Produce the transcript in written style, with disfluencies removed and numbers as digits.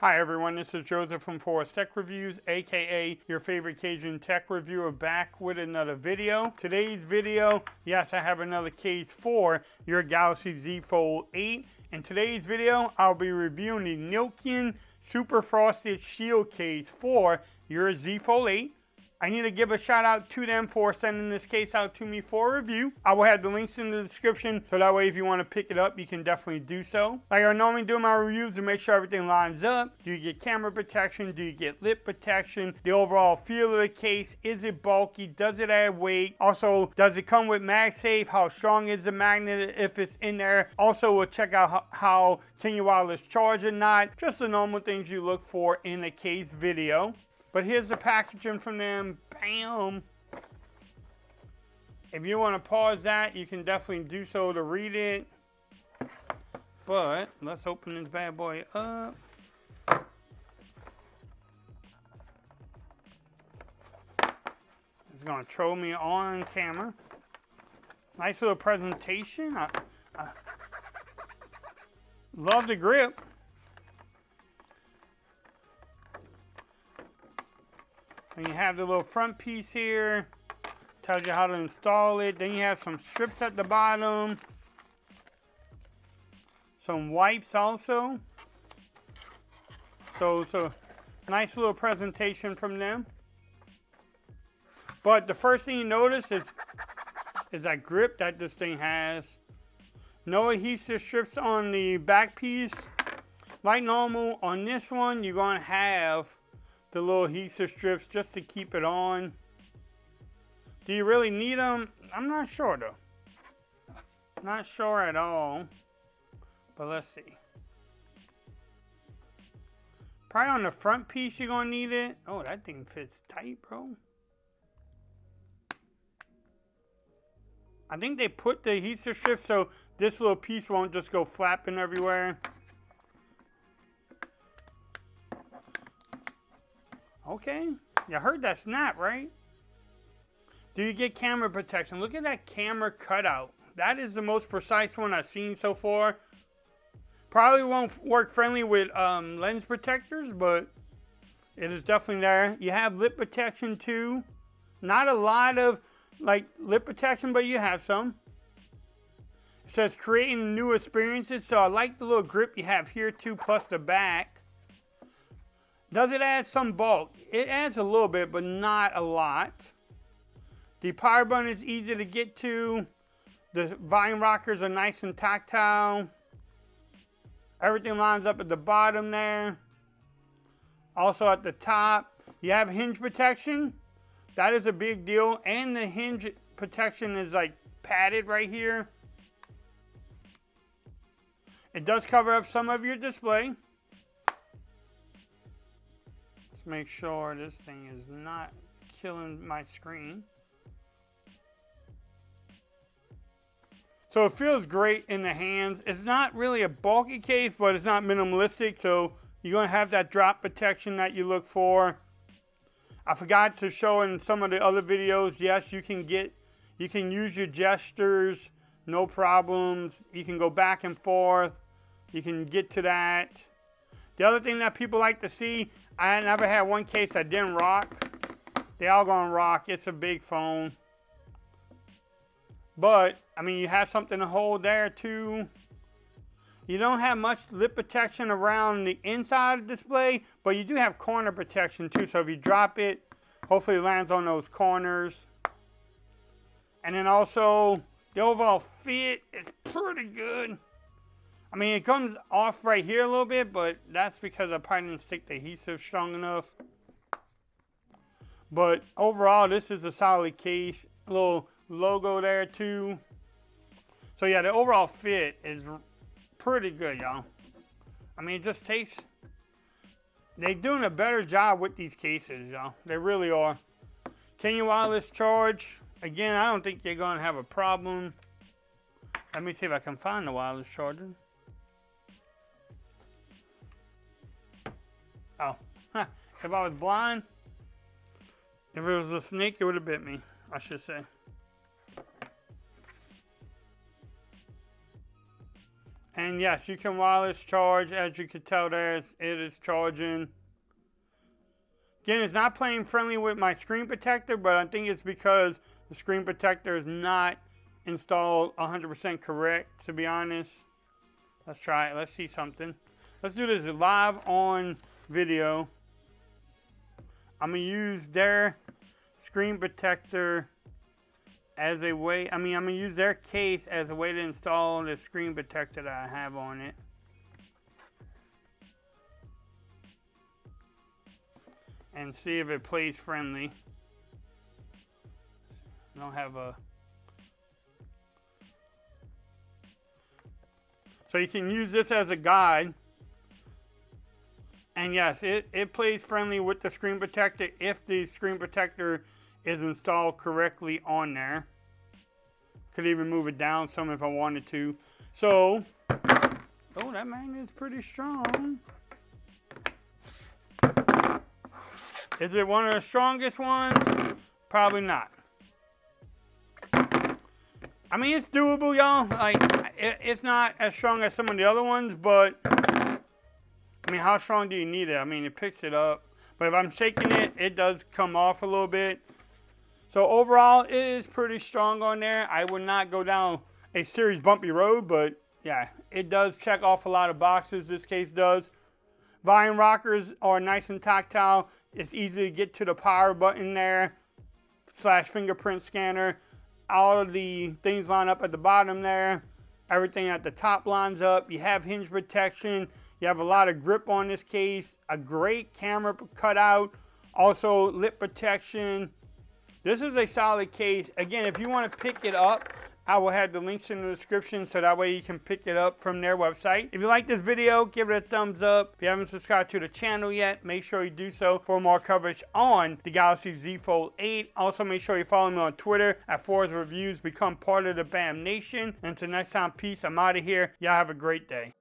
Hi everyone, this is Joseph from Forest Tech Reviews, aka your favorite Cajun tech reviewer, back with another video. Today's video, yes, I have another case for your Galaxy Z Fold 8. In today's video, I'll be reviewing the Nillkin Super Frosted Shield case for your Z Fold 8. I need to give a shout out to them for sending this case out to me for a review. I will have the links in the description, so that way if you want to pick it up, you can definitely do so. Like I normally do my reviews to make sure everything lines up. Do you get camera protection? Do you get lip protection? The overall feel of the case, is it bulky? Does it add weight? Also, does it come with MagSafe? How strong is the magnet if it's in there? Also, we'll check out how can you wireless charge or not. Just the normal things you look for in a case video. But here's the packaging from them. Bam! If you want to pause that, you can definitely do so to read it. But let's open this bad boy up. It's going to throw me on camera. Nice little presentation. I love the grip. And you have the little front piece here, tells you how to install it. Then you have some strips at the bottom, some wipes also. So nice little presentation from them. But the first thing you notice is that grip that this thing has. No adhesive strips on the back piece. Like normal, on this one, you're going to have the little adhesive strips just to keep it on. Do you really need them? I'm not sure though. Not sure at all. But let's see. Probably on the front piece you're gonna need it. Oh, that thing fits tight, bro. I think they put the adhesive strips so this little piece won't just go flapping everywhere. Okay, you heard that snap, right? Do you get camera protection? Look at that camera cutout. That is the most precise one I've seen so far. Probably won't work friendly with lens protectors, but it is definitely there. You have lip protection too. Not a lot of like lip protection, but you have some. It says creating new experiences. So I like the little grip you have here too, plus the back. Does it add some bulk? It adds a little bit, but not a lot. The power button is easy to get to. The volume rockers are nice and tactile. Everything lines up at the bottom there. Also at the top, you have hinge protection. That is a big deal. And the hinge protection is like padded right here. It does cover up some of your display. Make sure this thing is not killing my screen. So it feels great in the hands. It's not really a bulky case, but it's not minimalistic, so you're going to have that drop protection that you look for. I forgot to show in some of the other videos, yes, you can use your gestures, no problems. You can go back and forth. You can get to that. The other thing that people like to see, I never had one case that didn't rock. They all gonna rock. It's a big phone. But, I mean, you have something to hold there too. You don't have much lip protection around the inside of the display, but you do have corner protection too. So if you drop it, hopefully it lands on those corners. And then also, the overall fit is pretty good. I mean, it comes off right here a little bit, but that's because I probably didn't stick the adhesive strong enough. But overall, this is a solid case. A little logo there too. So yeah, the overall fit is pretty good, y'all. I mean, it just takes... They're doing a better job with these cases, y'all. They really are. Can you wireless charge? Again, I don't think you're going to have a problem. Let me see if I can find the wireless charger. Oh, huh. If I was blind, if it was a snake, it would have bit me, I should say. And yes, you can wireless charge. As you can tell there, it is charging. Again, it's not playing friendly with my screen protector, but I think it's because the screen protector is not installed 100% correct, to be honest. Let's try it. Let's see something. Let's do this live on video. I'm going to use their screen protector as a way, I'm going to use their case as a way to install the screen protector that I have on it. And see if it plays friendly. I don't have a... So you can use this as a guide. And yes, it plays friendly with the screen protector if the screen protector is installed correctly on there. Could even move it down some if I wanted to. So, oh, that magnet is pretty strong. Is it one of the strongest ones? Probably not. I mean, it's doable, y'all. Like, it's not as strong as some of the other ones, but I mean, how strong do you need it? I mean, it picks it up. But if I'm shaking it, it does come off a little bit. So overall, it is pretty strong on there. I would not go down a serious bumpy road, but yeah, it does check off a lot of boxes. This case does. Volume rockers are nice and tactile. It's easy to get to the power button there, / fingerprint scanner. All of the things line up at the bottom there. Everything at the top lines up. You have hinge protection. You have a lot of grip on this case. A great camera cutout. Also lip protection. This is a solid case. Again, if you want to pick it up, I will have the links in the description so that way you can pick it up from their website. If you like this video, give it a thumbs up. If you haven't subscribed to the channel yet, make sure you do so for more coverage on the Galaxy Z Fold 8. Also, make sure you follow me on Twitter at Forza Reviews. Become part of the BAM Nation. And until next time, peace. I'm out of here. Y'all have a great day.